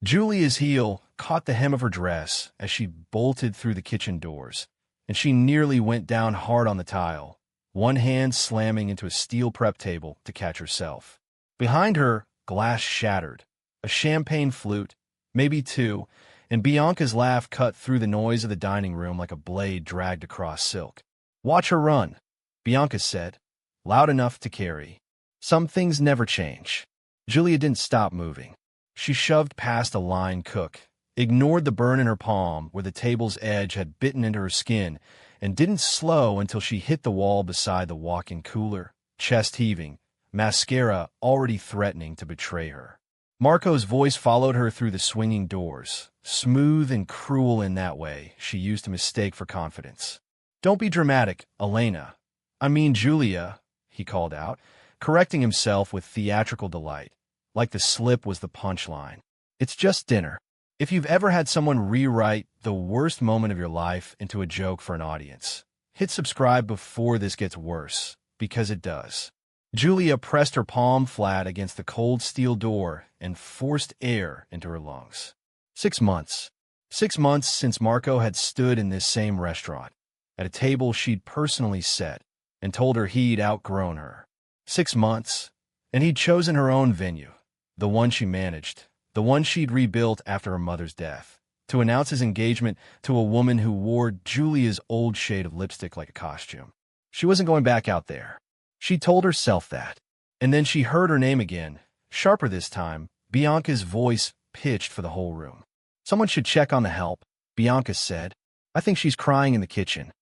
Julia's heel caught the hem of her dress as she bolted through the kitchen doors, and she nearly went down hard on the tile, one hand slamming into a steel prep table to catch herself. Behind her, glass shattered, a champagne flute, maybe two, and Bianca's laugh cut through the noise of the dining room like a blade dragged across silk. "Watch her run," Bianca said, loud enough to carry. Some things never change. Julia didn't stop moving. She shoved past a line cook, ignored the burn in her palm where the table's edge had bitten into her skin, and didn't slow until she hit the wall beside the walk-in cooler, chest heaving, mascara already threatening to betray her. Marco's voice followed her through the swinging doors, smooth and cruel in that way she used to mistake for confidence. "Don't be dramatic, Elena. I mean Julia," he called out, correcting himself with theatrical delight, like the slip was the punchline. "It's just dinner." If you've ever had someone rewrite the worst moment of your life into a joke for an audience, hit subscribe before this gets worse, because it does. Julia pressed her palm flat against the cold steel door and forced air into her lungs. 6 months. 6 months since Marco had stood in this same restaurant, at a table she'd personally set, and told her he'd outgrown her. 6 months, and he'd chosen her own venue, the one she managed, the one she'd rebuilt after her mother's death, to announce his engagement to a woman who wore Julia's old shade of lipstick like a costume. She wasn't going back out there. She told herself that. And then she heard her name again, sharper this time, Bianca's voice pitched for the whole room. "Someone should check on the help," Bianca said. "I think she's crying in the kitchen."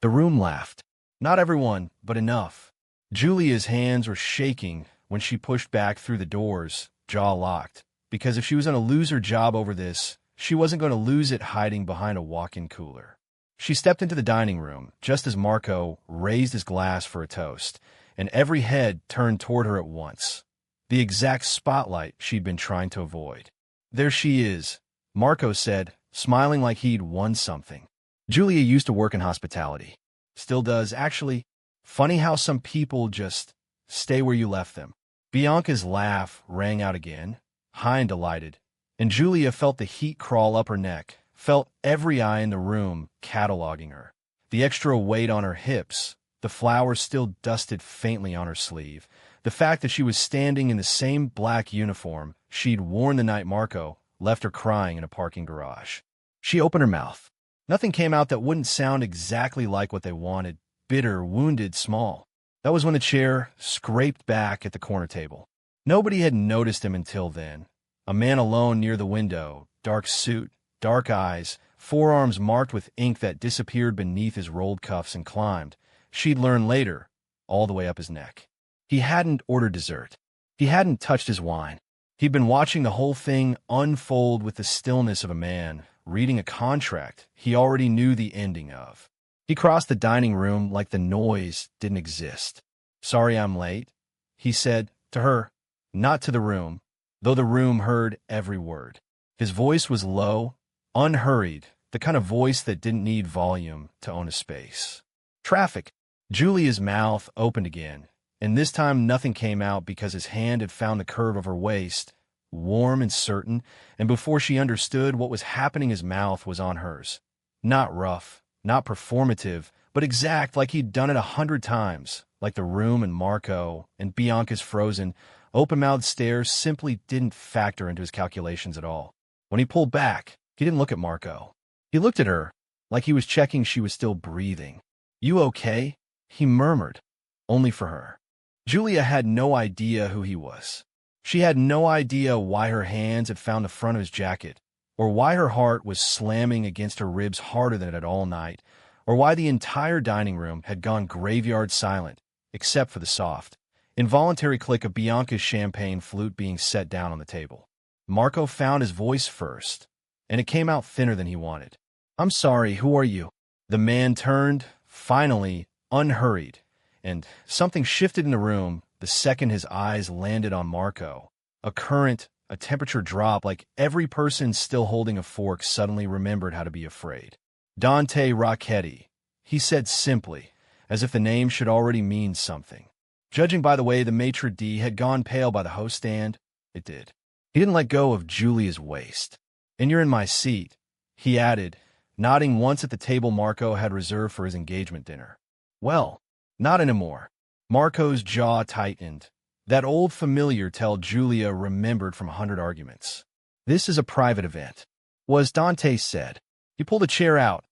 The room laughed. Not everyone, but enough. Julia's hands were shaking when she pushed back through the doors, jaw locked, because if she was going to lose her job over this, she wasn't going to lose it hiding behind a walk-in cooler. She stepped into the dining room just as Marco raised his glass for a toast, and every head turned toward her at once. The exact spotlight she'd been trying to avoid. "There she is," Marco said, smiling like he'd won something. Julia used to work in hospitality. Still does, actually. Funny how some people just stay where you left them. Bianca's laugh rang out again, high and delighted, and Julia felt the heat crawl up her neck, felt every eye in the room cataloging her. The extra weight on her hips, the flowers still dusted faintly on her sleeve, the fact that she was standing in the same black uniform she'd worn the night Marco left her crying in a parking garage. She opened her mouth. Nothing came out that wouldn't sound exactly like what they wanted, bitter, wounded, small. That was when the chair scraped back at the corner table. Nobody had noticed him until then. A man alone near the window, dark suit, dark eyes, forearms marked with ink that disappeared beneath his rolled cuffs and climbed, she'd learn later, all the way up his neck. He hadn't ordered dessert. He hadn't touched his wine. He'd been watching the whole thing unfold with the stillness of a man reading a contract he already knew the ending of. He crossed the dining room like the noise didn't exist. "Sorry I'm late," he said, to her, not to the room, though the room heard every word. His voice was low, unhurried, the kind of voice that didn't need volume to own a space. "Traffic." Julia's mouth opened again, and this time nothing came out because his hand had found the curve of her waist, warm and certain, and before she understood what was happening his mouth was on hers. Not rough, not performative, but exact, like he'd done it 100 times, like the room and Marco and Bianca's frozen, open-mouthed stares simply didn't factor into his calculations at all. When he pulled back, he didn't look at Marco. He looked at her, like he was checking she was still breathing. "You okay?" he murmured, only for her. Julia had no idea who he was. She had no idea why her hands had found the front of his jacket, or why her heart was slamming against her ribs harder than it had all night, or why the entire dining room had gone graveyard silent, except for the soft, involuntary click of Bianca's champagne flute being set down on the table. Marco found his voice first, and it came out thinner than he wanted. "I'm sorry, who are you?" The man turned, finally, unhurried, and something shifted in the room the second his eyes landed on Marco. A current, a temperature drop, like every person still holding a fork suddenly remembered how to be afraid. "Dante Rocchetti," he said simply, as if the name should already mean something. Judging by the way the maitre d' had gone pale by the host stand, it did. He didn't let go of Julia's waist. "And you're in my seat," he added, nodding once at the table Marco had reserved for his engagement dinner. "Well, not anymore." Marco's jaw tightened. That old familiar tale Julia remembered from 100 arguments. "This is a private event," was Dante said. He pulled a chair out,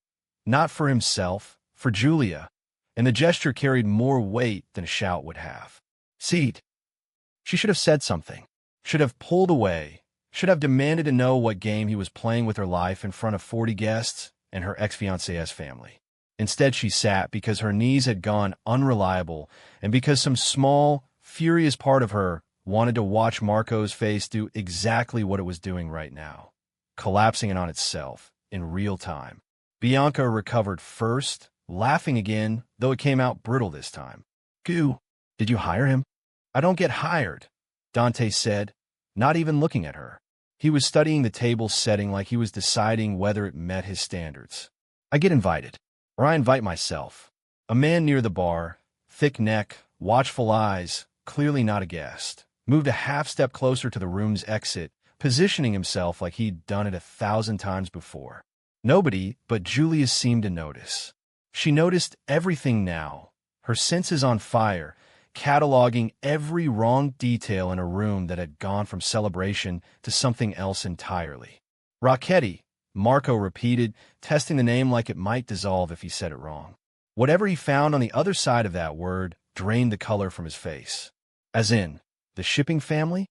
not for himself, for Julia, and the gesture carried more weight than a shout would have. "Seat." She should have said something, should have pulled away, should have demanded to know what game he was playing with her life in front of 40 guests and her ex-fiancé's family. Instead, she sat because her knees had gone unreliable and because some small, furious part of her wanted to watch Marco's face do exactly what it was doing right now, collapsing in on itself in real time. Bianca recovered first, laughing again, though it came out brittle this time. "Goo, did you hire him?" "I don't get hired," Dante said, not even looking at her. He was studying the table setting like he was deciding whether it met his standards. "I get invited, or I invite myself." A man near the bar, thick neck, watchful eyes, clearly not a guest, moved a half step closer to the room's exit, positioning himself like he'd done it 1,000 times before. Nobody but Julia seemed to notice. She noticed everything now, her senses on fire, cataloging every wrong detail in a room that had gone from celebration to something else entirely. "Rocchetti," Marco repeated, testing the name like it might dissolve if he said it wrong. Whatever he found on the other side of that word drained the color from his face. "As in, the shipping family?"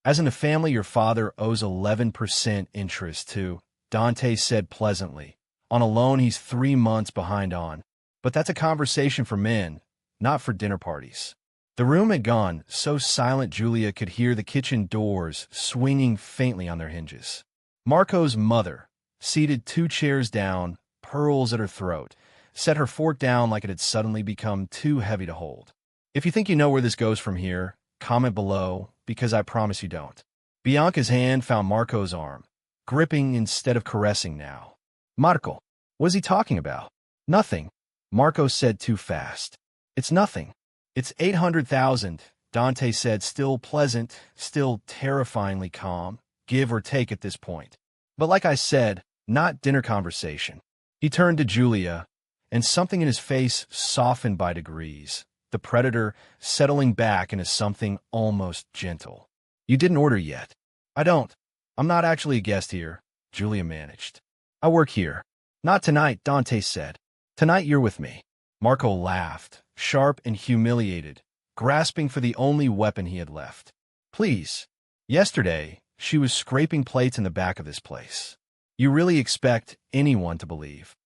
"As in the family your father owes 11% interest to," Dante said pleasantly, "on a loan he's 3 months behind on. But that's a conversation for men, not for dinner parties." The room had gone so silent Julia could hear the kitchen doors swinging faintly on their hinges. Marco's mother, seated 2 chairs down, pearls at her throat, set her fork down like it had suddenly become too heavy to hold. "If you think you know where this goes from here, comment below, because I promise you don't." Bianca's hand found Marco's arm, gripping instead of caressing now. "Marco, what is he talking about?" "Nothing," Marco said too fast. "It's nothing. It's 800,000, Dante said, still pleasant, still terrifyingly calm, give or take at this point. "But like I said, not dinner conversation." He turned to Julia, and something in his face softened by degrees, the predator settling back into something almost gentle. "You didn't order yet." "I don't. I'm not actually a guest here," Julia managed. "I work here." "Not tonight," Dante said. "Tonight you're with me." Marco laughed, sharp and humiliated, grasping for the only weapon he had left. "Please." Yesterday, she was scraping plates in the back of this place. "You really expect anyone to believe?"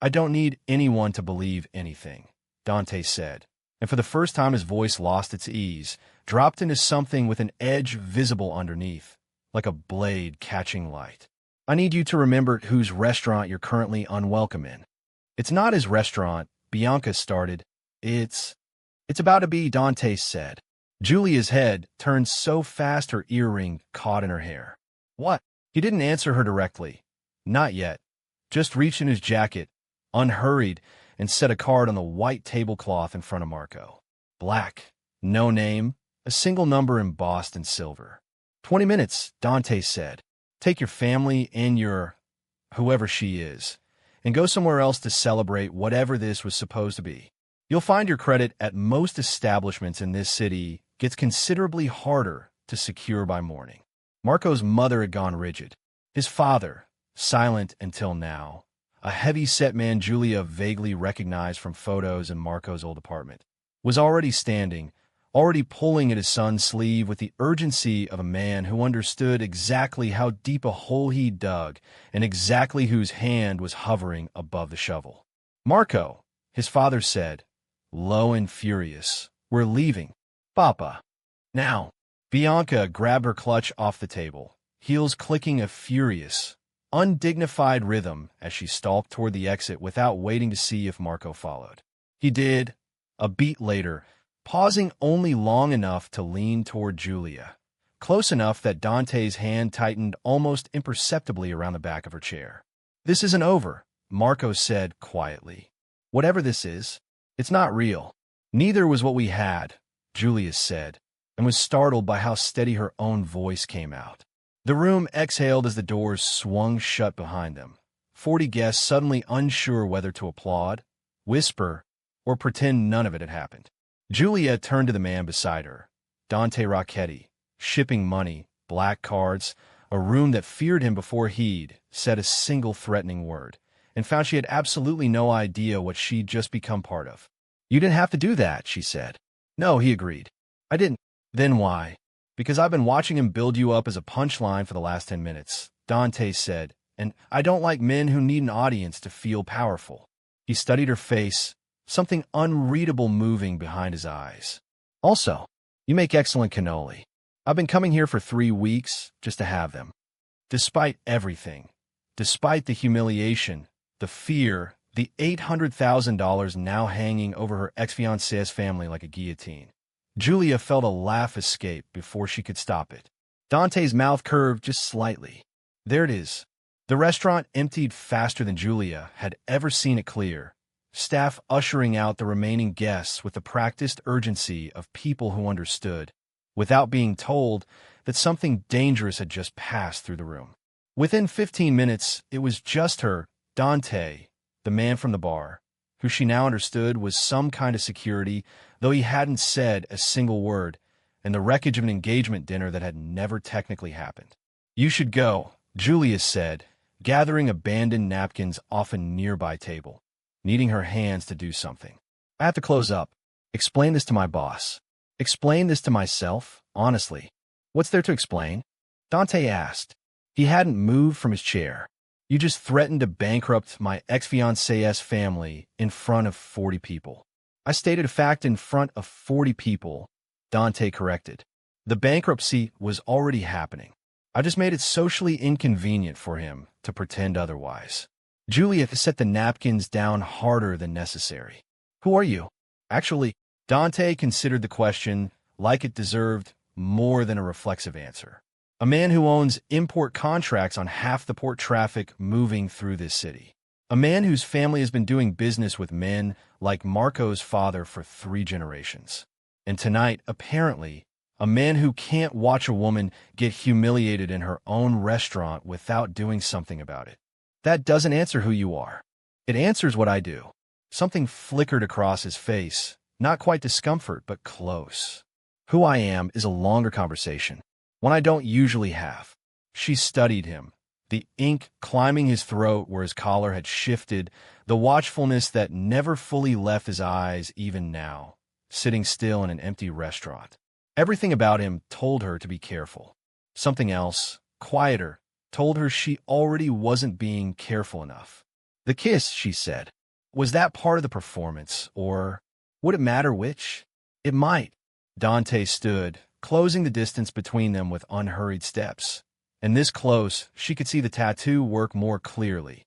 "I don't need anyone to believe anything," Dante said, and for the first time his voice lost its ease, dropped into something with an edge visible underneath, like a blade catching light. "I need you to remember whose restaurant you're currently unwelcome in." "It's not his restaurant," Bianca started. It's about to be," Dante said. Julia's head turned so fast her earring caught in her hair. "What?" He didn't answer her directly. Not yet. Just reached in his jacket, unhurried, and set a card on the white tablecloth in front of Marco. Black, no name, a single number embossed in silver. 20 minutes, Dante said. "Take your family and your, whoever she is, and go somewhere else to celebrate whatever this was supposed to be. You'll find your credit at most establishments in this city gets considerably harder to secure by morning." Marco's mother had gone rigid. His father, silent until now, a heavy-set man Julia vaguely recognized from photos in Marco's old apartment, was already standing, already pulling at his son's sleeve with the urgency of a man who understood exactly how deep a hole he dug and exactly whose hand was hovering above the shovel. "Marco," his father said, low and furious, "we're leaving." "Papa." "Now." Bianca grabbed her clutch off the table, heels clicking a furious, undignified rhythm as she stalked toward the exit without waiting to see if Marco followed. He did, a beat later, pausing only long enough to lean toward Julia, close enough that Dante's hand tightened almost imperceptibly around the back of her chair. "This isn't over," Marco said quietly. "Whatever this is, it's not real." "Neither was what we had," Julia said, and was startled by how steady her own voice came out. The room exhaled as the doors swung shut behind them. 40 guests suddenly unsure whether to applaud, whisper, or pretend none of it had happened. Julia turned to the man beside her, Dante Rocchetti, shipping money, black cards, a room that feared him before he'd said a single threatening word, and found she had absolutely no idea what she'd just become part of. "You didn't have to do that," she said. "No," he agreed. "I didn't." "Then why?" "Because I've been watching him build you up as a punchline for the last 10 minutes, Dante said, "and I don't like men who need an audience to feel powerful." He studied her face, something unreadable moving behind his eyes. "Also, you make excellent cannoli. I've been coming here for 3 weeks just to have them." Despite everything, despite the humiliation, the fear, the $800,000 now hanging over her ex-fiancé's family like a guillotine, Julia felt a laugh escape before she could stop it. Dante's mouth curved just slightly. There it is. The restaurant emptied faster than Julia had ever seen it clear, staff ushering out the remaining guests with the practiced urgency of people who understood, without being told, that something dangerous had just passed through the room. Within 15 minutes, it was just her, Dante, the man from the bar, who she now understood was some kind of security, though he hadn't said a single word, and the wreckage of an engagement dinner that had never technically happened. "You should go," Julia said, gathering abandoned napkins off a nearby table, needing her hands to do something. "I have to close up. Explain this to my boss. Explain this to myself, honestly." "What's there to explain?" Dante asked. He hadn't moved from his chair. "You just threatened to bankrupt my ex-fiancé's family in front of 40 people. "I stated a fact in front of 40 people, Dante corrected. "The bankruptcy was already happening. I just made it socially inconvenient for him to pretend otherwise." Julia set the napkins down harder than necessary. "Who are you?" "Actually," Dante considered the question like it deserved more than a reflexive answer. "A man who owns import contracts on half the port traffic moving through this city. A man whose family has been doing business with men like Marco's father for 3 generations. And tonight, apparently, a man who can't watch a woman get humiliated in her own restaurant without doing something about it. That doesn't answer who you are. It answers what I do." Something flickered across his face, not quite discomfort, but close. "Who I am is a longer conversation, one I don't usually have." She studied him, the ink climbing his throat where his collar had shifted, the watchfulness that never fully left his eyes even now, sitting still in an empty restaurant. Everything about him told her to be careful. Something else, quieter, told her she already wasn't being careful enough. "The kiss," she said. Was that part of the performance, or would it matter which? It might. Dante stood, closing the distance between them with unhurried steps. And this close, she could see the tattoo work more clearly.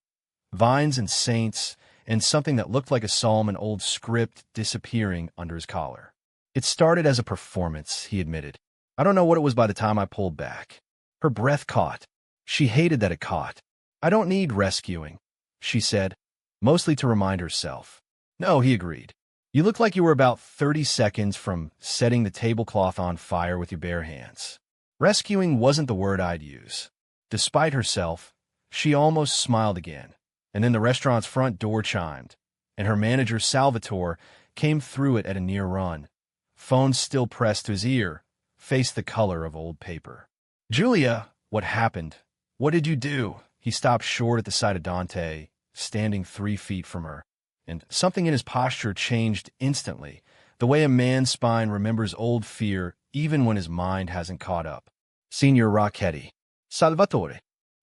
Vines and saints, and something that looked like a psalm in old script disappearing under his collar. "It started as a performance," he admitted. "I don't know what it was by the time I pulled back." Her breath caught. She hated that it caught. "I don't need rescuing," she said, mostly to remind herself. "No," he agreed. "You look like you were about 30 seconds from setting the tablecloth on fire with your bare hands." Rescuing wasn't the word I'd use. Despite herself, she almost smiled again, and then the restaurant's front door chimed, and her manager, Salvatore, came through it at a near run. Phone still pressed to his ear, face the color of old paper. "Julia, what happened? What did you do?" He stopped short at the sight of Dante, standing 3 feet from her, and something in his posture changed instantly, the way a man's spine remembers old fear even when his mind hasn't caught up. "Signor Rocchetti." "Salvatore."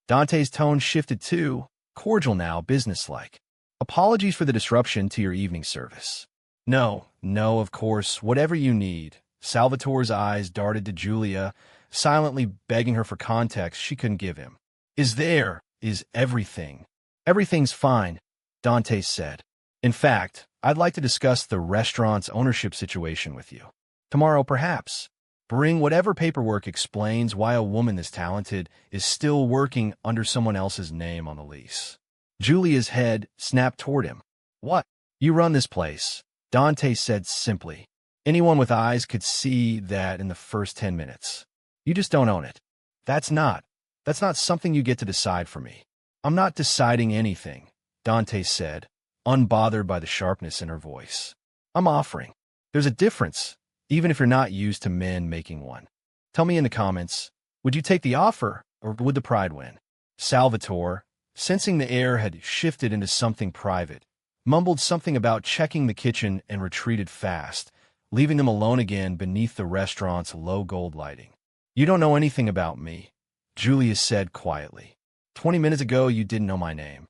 Dante's tone shifted too, cordial now, businesslike. "Apologies for the disruption to your evening service." No, of course, whatever you need." Salvatore's eyes darted to Julia, silently begging her for context she couldn't give him. Is everything?" "Everything's fine," Dante said. "In fact, I'd like to discuss the restaurant's ownership situation with you. Tomorrow, perhaps. Bring whatever paperwork explains why a woman this talented is still working under someone else's name on the lease." Julia's head snapped toward him. "What? You run this place," Dante said simply. Anyone with eyes could see that in the first 10 minutes. "You just don't own it." "That's not." That's not something you get to decide for me. I'm not deciding anything, Dante said, unbothered by the sharpness in her voice. I'm offering. There's a difference, even if you're not used to men making one. Tell me in the comments, would you take the offer, or would the pride win? Salvatore, sensing the air had shifted into something private, mumbled something about checking the kitchen and retreated fast, leaving them alone again beneath the restaurant's low gold lighting. You don't know anything about me, Julia said quietly. 20 minutes ago, you didn't know my name.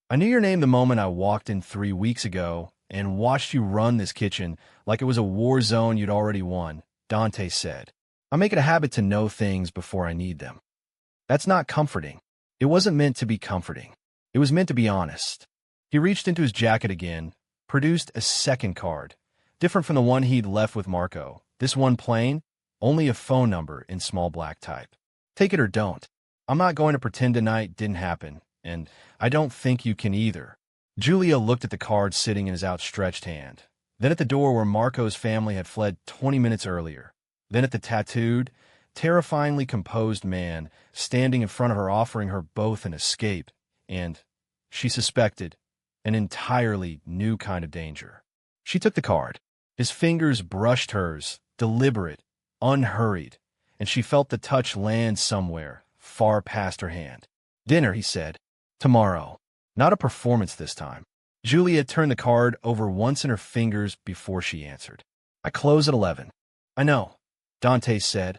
I knew your name the moment I walked in 3 weeks ago and watched you run this kitchen like it was a war zone you'd already won, Dante said. I make it a habit to know things before I need them. That's not comforting. It wasn't meant to be comforting. It was meant to be honest. He reached into his jacket again, produced a second card, different from the one he'd left with Marco. This one plain, only a phone number in small black type. Take it or don't. I'm not going to pretend tonight didn't happen, and I don't think you can either. Julia looked at the card sitting in his outstretched hand, then at the door where Marco's family had fled 20 minutes earlier, then at the tattooed, terrifyingly composed man standing in front of her offering her both an escape and, she suspected, an entirely new kind of danger. She took the card. His fingers brushed hers, deliberate, unhurried, and she felt the touch land somewhere, far past her hand. Dinner, he said. Tomorrow. Not a performance this time. Julia turned the card over once in her fingers before she answered. I close at 11. I know, Dante said,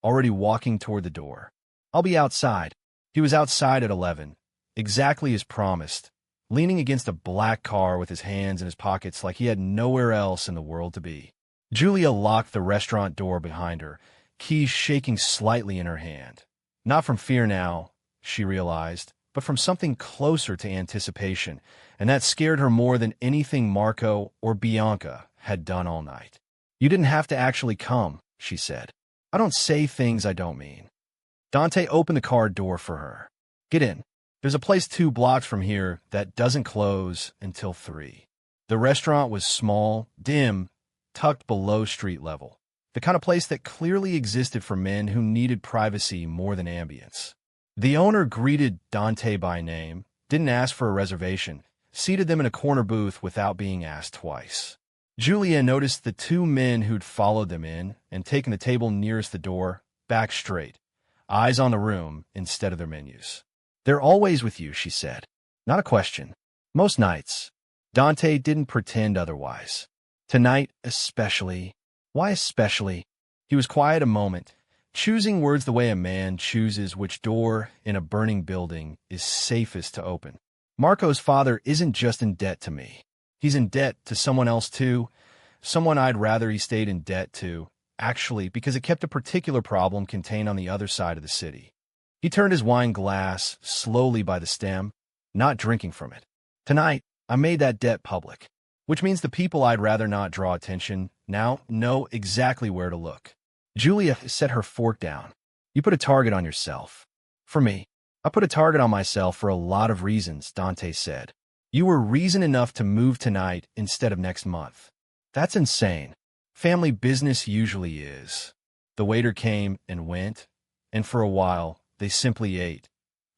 already walking toward the door. I'll be outside. He was outside at 11, exactly as promised, leaning against a black car with his hands in his pockets like he had nowhere else in the world to be. Julia locked the restaurant door behind her, keys shaking slightly in her hand. Not from fear now, she realized, but from something closer to anticipation, and that scared her more than anything Marco or Bianca had done all night. You didn't have to actually come, she said. I don't say things I don't mean. Dante opened the car door for her. Get in. There's a place 2 blocks from here that doesn't close until 3. The restaurant was small, dim, tucked below street level. The kind of place that clearly existed for men who needed privacy more than ambience. The owner greeted Dante by name, didn't ask for a reservation, seated them in a corner booth without being asked twice. Julia noticed the 2 men who'd followed them in and taken the table nearest the door, back straight, eyes on the room instead of their menus. They're always with you, she said. Not a question. Most nights. Dante didn't pretend otherwise. Tonight, especially. Why especially? He was quiet a moment, choosing words the way a man chooses which door in a burning building is safest to open. Marco's father isn't just in debt to me. He's in debt to someone else too, someone I'd rather he stayed in debt to, actually, because it kept a particular problem contained on the other side of the city. He turned his wine glass slowly by the stem, not drinking from it. Tonight, I made that debt public, which means the people I'd rather not draw attention now know exactly where to look. Julia set her fork down. You put a target on yourself. For me, I put a target on myself for a lot of reasons, Dante said. You were reason enough to move tonight instead of next month. That's insane. Family business usually is. The waiter came and went, and for a while, they simply ate.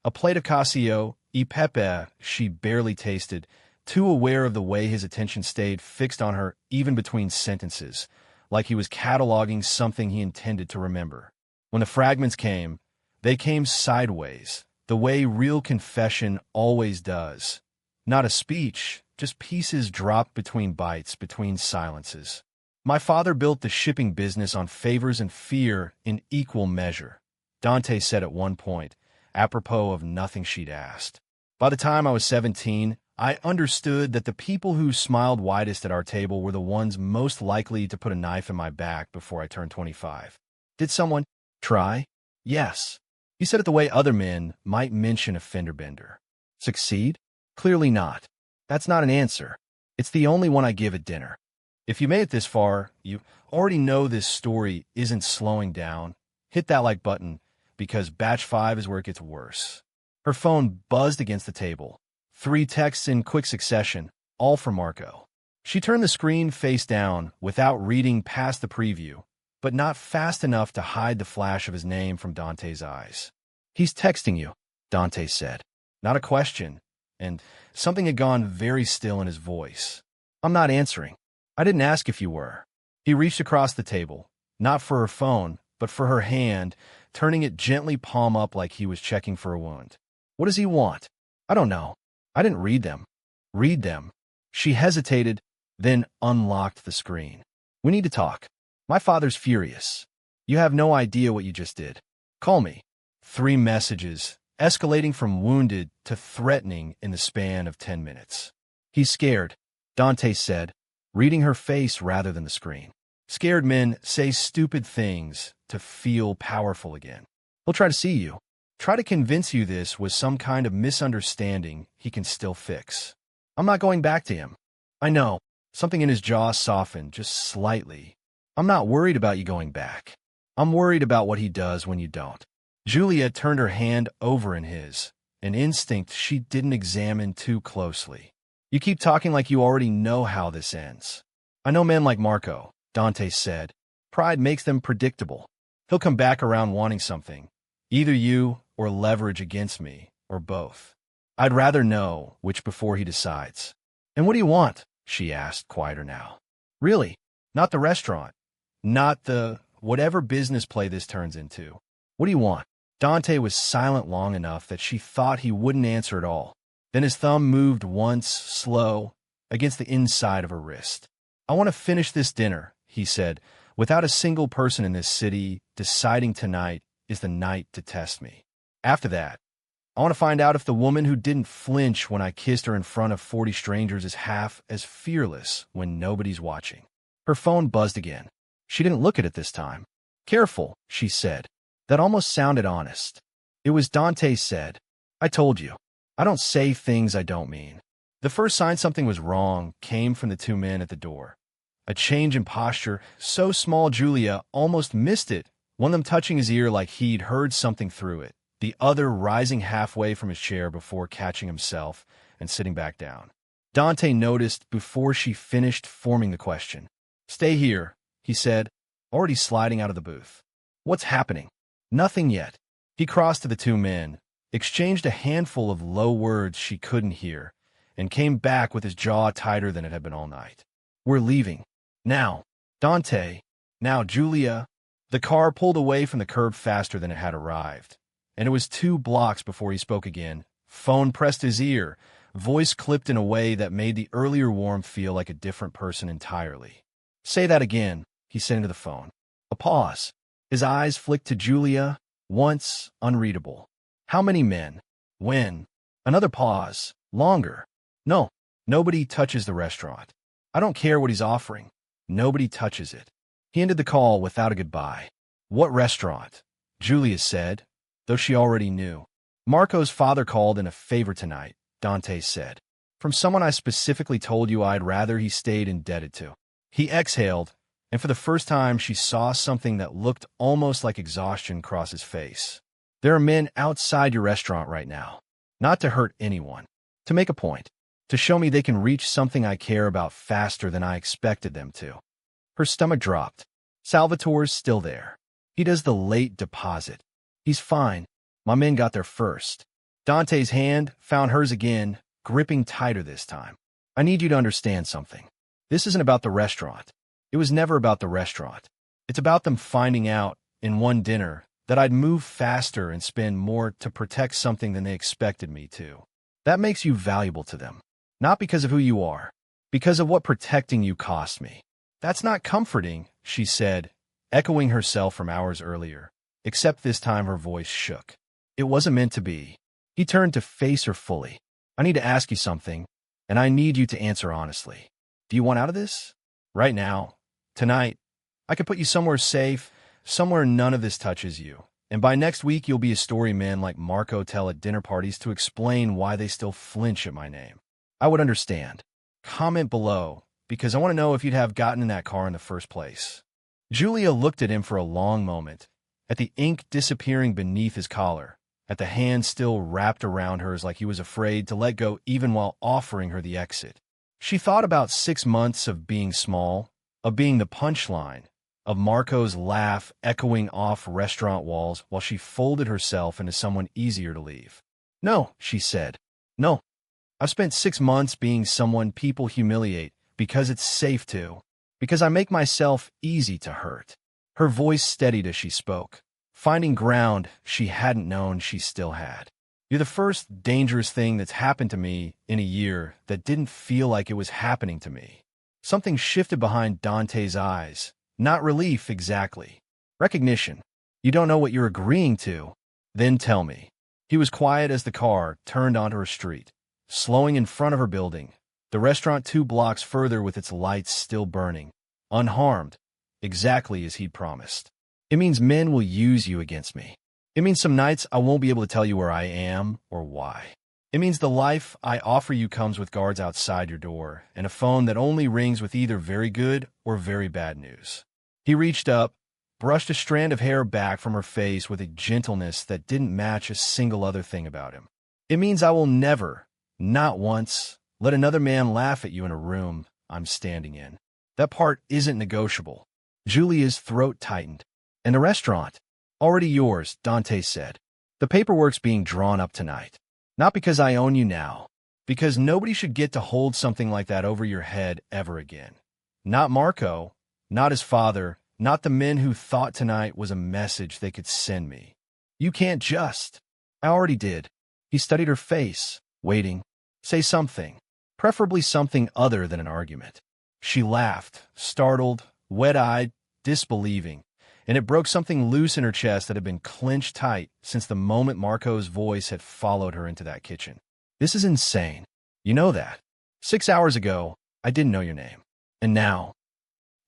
A plate of cacio e pepe she barely tasted, too aware of the way his attention stayed fixed on her even between sentences, like he was cataloging something he intended to remember. When the fragments came, they came sideways, the way real confession always does. Not a speech, just pieces dropped between bites, between silences. My father built the shipping business on favors and fear in equal measure, Dante said at one point, apropos of nothing she'd asked. By the time I was 17, I understood that the people who smiled widest at our table were the ones most likely to put a knife in my back before I turned 25. Did someone try? Yes. He said it the way other men might mention a fender bender. Succeed? Clearly not. That's not an answer. It's the only one I give at dinner. If you made it this far, you already know this story isn't slowing down. Hit that like button, because batch 5 is where it gets worse. Her phone buzzed against the table. 3 texts in quick succession, all from Marco. She turned the screen face down without reading past the preview, but not fast enough to hide the flash of his name from Dante's eyes. He's texting you, Dante said. Not a question, and something had gone very still in his voice. I'm not answering. I didn't ask if you were. He reached across the table, not for her phone, but for her hand, turning it gently palm up like he was checking for a wound. What does he want? I don't know. I didn't read them. Read them. She hesitated, then unlocked the screen. We need to talk. My father's furious. You have no idea what you just did. Call me. 3 messages, escalating from wounded to threatening in the span of 10 minutes. He's scared, Dante said, reading her face rather than the screen. Scared men say stupid things to feel powerful again. He'll try to see you. Try to convince you this was some kind of misunderstanding he can still fix. I'm not going back to him. I know. Something in his jaw softened just slightly. I'm not worried about you going back. I'm worried about what he does when you don't. Julia turned her hand over in his, an instinct she didn't examine too closely. You keep talking like you already know how this ends. I know men like Marco, Dante said. Pride makes them predictable. He'll come back around wanting something. Either you or leverage against me, or both. I'd rather know which before he decides. And what do you want? She asked, quieter now. Really? Not the restaurant. Not the whatever business play this turns into. What do you want? Dante was silent long enough that she thought he wouldn't answer at all. Then his thumb moved once, slow, against the inside of her wrist. I want to finish this dinner, he said, without a single person in this city deciding tonight is the night to test me. After that, I want to find out if the woman who didn't flinch when I kissed her in front of 40 strangers is half as fearless when nobody's watching. Her phone buzzed again. She didn't look at it this time. Careful, she said. That almost sounded honest. It was Dante said. I told you. I don't say things I don't mean. The first sign something was wrong came from the 2 men at the door. A change in posture, so small Julia almost missed it, one of them touching his ear like he'd heard something through it, the other rising halfway from his chair before catching himself and sitting back down. Dante noticed before she finished forming the question. Stay here, he said, already sliding out of the booth. What's happening? Nothing yet. He crossed to the 2 men, exchanged a handful of low words she couldn't hear, and came back with his jaw tighter than it had been all night. We're leaving. Now. Dante. Now, Julia. The car pulled away from the curb faster than it had arrived, and it was 2 blocks before he spoke again. Phone pressed his ear, voice clipped in a way that made the earlier warmth feel like a different person entirely. Say that again, he said into the phone. A pause. His eyes flicked to Julia, once unreadable. How many men? When? Another pause. Longer. No, nobody touches the restaurant. I don't care what he's offering. Nobody touches it. He ended the call without a goodbye. What restaurant? Julia said, though she already knew. Marco's father called in a favor tonight, Dante said. From someone I specifically told you I'd rather he stayed indebted to. He exhaled, and for the first time she saw something that looked almost like exhaustion cross his face. There are men outside your restaurant right now. Not to hurt anyone. To make a point. To show me they can reach something I care about faster than I expected them to. Her stomach dropped. Salvatore's still there. He does the late deposit. He's fine. My men got there first. Dante's hand found hers again, gripping tighter this time. I need you to understand something. This isn't about the restaurant. It was never about the restaurant. It's about them finding out, in one dinner, that I'd move faster and spend more to protect something than they expected me to. That makes you valuable to them. Not because of who you are, because of what protecting you cost me. That's not comforting, she said, echoing herself from hours earlier, except this time her voice shook. It wasn't meant to be. He turned to face her fully. I need to ask you something, and I need you to answer honestly. Do you want out of this? Right now. Tonight. I could put you somewhere safe, somewhere none of this touches you. And by next week, you'll be a story man like Marco tell at dinner parties to explain why they still flinch at my name. I would understand. Comment below, because I want to know if you'd have gotten in that car in the first place. Julia looked at him for a long moment, at the ink disappearing beneath his collar, at the hand still wrapped around hers like he was afraid to let go even while offering her the exit. She thought about 6 months of being small, of being the punchline, of Marco's laugh echoing off restaurant walls while she folded herself into someone easier to leave. "No," she said. "No. I've spent 6 months being someone people humiliate because it's safe to. Because I make myself easy to hurt." Her voice steadied as she spoke, finding ground she hadn't known she still had. "You're the first dangerous thing that's happened to me in a year that didn't feel like it was happening to me." Something shifted behind Dante's eyes. Not relief exactly. Recognition. "You don't know what you're agreeing to? Then tell me." He was quiet as the car turned onto her street, slowing in front of her building, the restaurant 2 blocks further with its lights still burning, unharmed, exactly as he'd promised. "It means men will use you against me. It means some nights I won't be able to tell you where I am or why. It means the life I offer you comes with guards outside your door and a phone that only rings with either very good or very bad news." He reached up, brushed a strand of hair back from her face with a gentleness that didn't match a single other thing about him. "It means I will never, not once, let another man laugh at you in a room I'm standing in. That part isn't negotiable." Julia's throat tightened. "And the restaurant? Already yours," Dante said. "The paperwork's being drawn up tonight. Not because I own you now. Because nobody should get to hold something like that over your head ever again. Not Marco, not his father, not the men who thought tonight was a message they could send me. You can't just." "I already did." He studied her face, waiting. "Say something. Preferably something other than an argument." She laughed, startled, wet-eyed, disbelieving, and it broke something loose in her chest that had been clenched tight since the moment Marco's voice had followed her into that kitchen. "This is insane. You know that. 6 hours ago, I didn't know your name. And now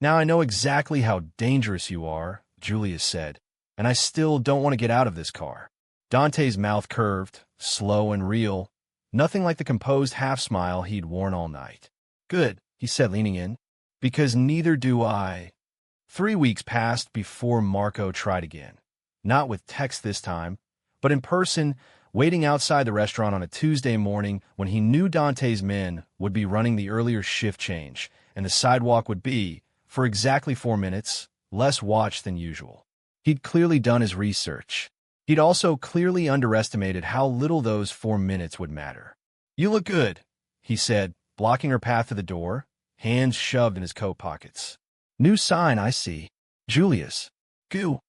I know exactly how dangerous you are," Julia said, "and I still don't want to get out of this car." Dante's mouth curved, slow and real, nothing like the composed half-smile he'd worn all night. "Good," he said, leaning in, "because neither do I." 3 weeks passed before Marco tried again. Not with text this time, but in person, waiting outside the restaurant on a Tuesday morning when he knew Dante's men would be running the earlier shift change, and the sidewalk would be, for exactly 4 minutes, less watched than usual. He'd clearly done his research. He'd also clearly underestimated how little those 4 minutes would matter. "You look good," he said, blocking her path to the door, hands shoved in his coat pockets. "New sign, I see. Julia's. Goo.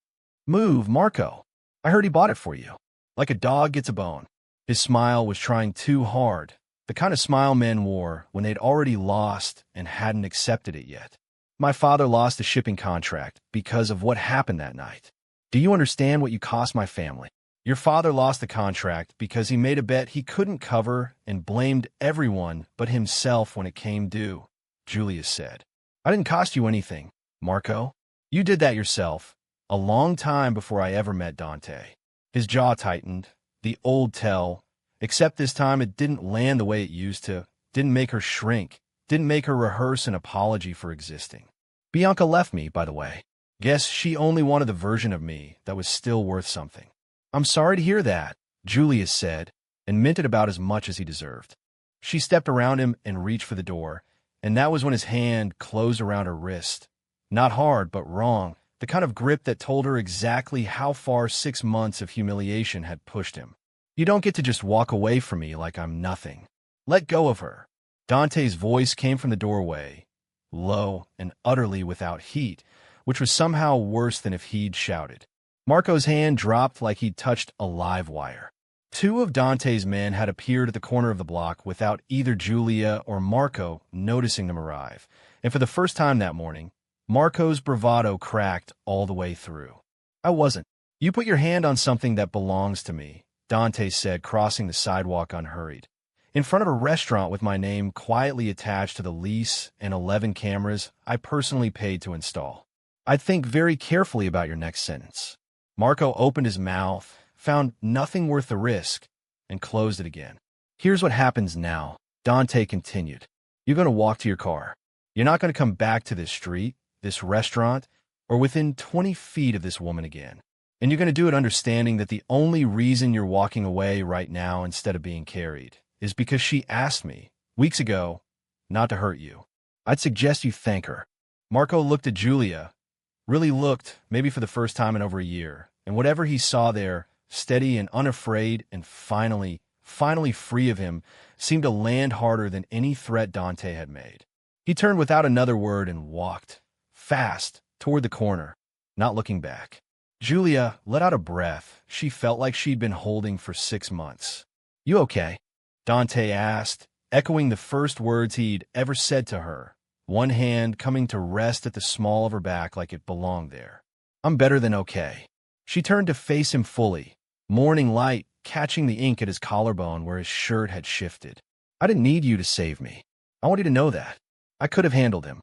Move, Marco. I heard he bought it for you. Like a dog gets a bone." His smile was trying too hard, the kind of smile men wore when they'd already lost and hadn't accepted it yet. "My father lost a shipping contract because of what happened that night. Do you understand what you cost my family? Your father lost the contract because he made a bet he couldn't cover and blamed everyone but himself when it came due," Julia said. "I didn't cost you anything, Marco. You did that yourself, a long time before I ever met Dante." His jaw tightened, the old tell, except this time it didn't land the way it used to, didn't make her shrink, didn't make her rehearse an apology for existing. "Bianca left me, by the way. Guess she only wanted the version of me that was still worth something." "I'm sorry to hear that," Julia said, and meant it about as much as he deserved. She stepped around him and reached for the door, and that was when his hand closed around her wrist. Not hard, but wrong, the kind of grip that told her exactly how far 6 months of humiliation had pushed him. "You don't get to just walk away from me like I'm nothing. Let go of her." Dante's voice came from the doorway, low and utterly without heat, which was somehow worse than if he'd shouted. Marco's hand dropped like he'd touched a live wire. 2 of Dante's men had appeared at the corner of the block without either Julia or Marco noticing them arrive, and for the first time that morning, Marco's bravado cracked all the way through. "I wasn't. You put your hand on something that belongs to me," Dante said, crossing the sidewalk unhurried. "In front of a restaurant with my name quietly attached to the lease and 11 cameras I personally paid to install. I'd think very carefully about your next sentence." Marco opened his mouth, found nothing worth the risk, and closed it again. "Here's what happens now," Dante continued. "You're going to walk to your car. You're not going to come back to this street, this restaurant, or within 20 feet of this woman again. And you're going to do it understanding that the only reason you're walking away right now instead of being carried is because she asked me, weeks ago, not to hurt you. I'd suggest you thank her." Marco looked at Julia, Really looked, maybe for the first time in over a year, and whatever he saw there, steady and unafraid and finally free of him, seemed to land harder than any threat Dante had made. He turned without another word and walked, fast, toward the corner, not looking back. Julia let out a breath she felt like she'd been holding for 6 months. "You okay?" Dante asked, echoing the first words he'd ever said to her, one hand coming to rest at the small of her back like it belonged there. "I'm better than okay." She turned to face him fully, morning light catching the ink at his collarbone where his shirt had shifted. "I didn't need you to save me. I want you to know that. I could have handled him."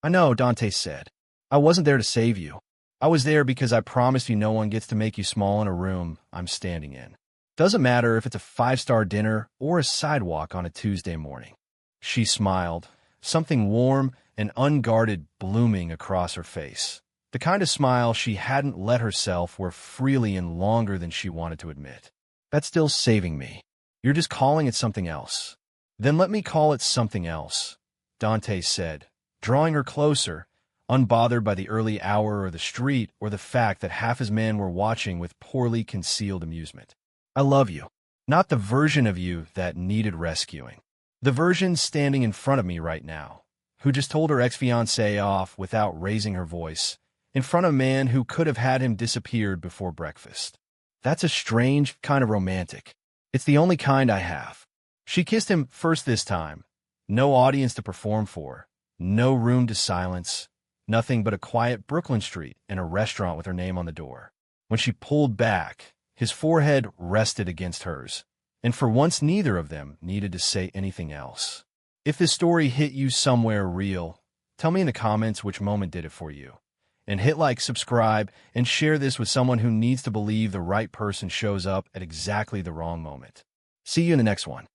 "I know," Dante said. "I wasn't there to save you. I was there because I promised you no one gets to make you small in a room I'm standing in. Doesn't matter if it's a 5-star dinner or a sidewalk on a Tuesday morning." She smiled, something warm and unguarded blooming across her face. The kind of smile she hadn't let herself wear freely in longer than she wanted to admit. "That's still saving me. You're just calling it something else." "Then let me call it something else," Dante said, drawing her closer, unbothered by the early hour or the street or the fact that half his men were watching with poorly concealed amusement. "I love you. Not the version of you that needed rescuing. The version standing in front of me right now, who just told her ex-fiancé off without raising her voice, in front of a man who could have had him disappeared before breakfast. That's a strange kind of romantic. It's the only kind I have." She kissed him first this time. No audience to perform for, no room to silence, nothing but a quiet Brooklyn street and a restaurant with her name on the door. When she pulled back, his forehead rested against hers, and for once neither of them needed to say anything else. If this story hit you somewhere real, tell me in the comments which moment did it for you. And hit like, subscribe, and share this with someone who needs to believe the right person shows up at exactly the wrong moment. See you in the next one.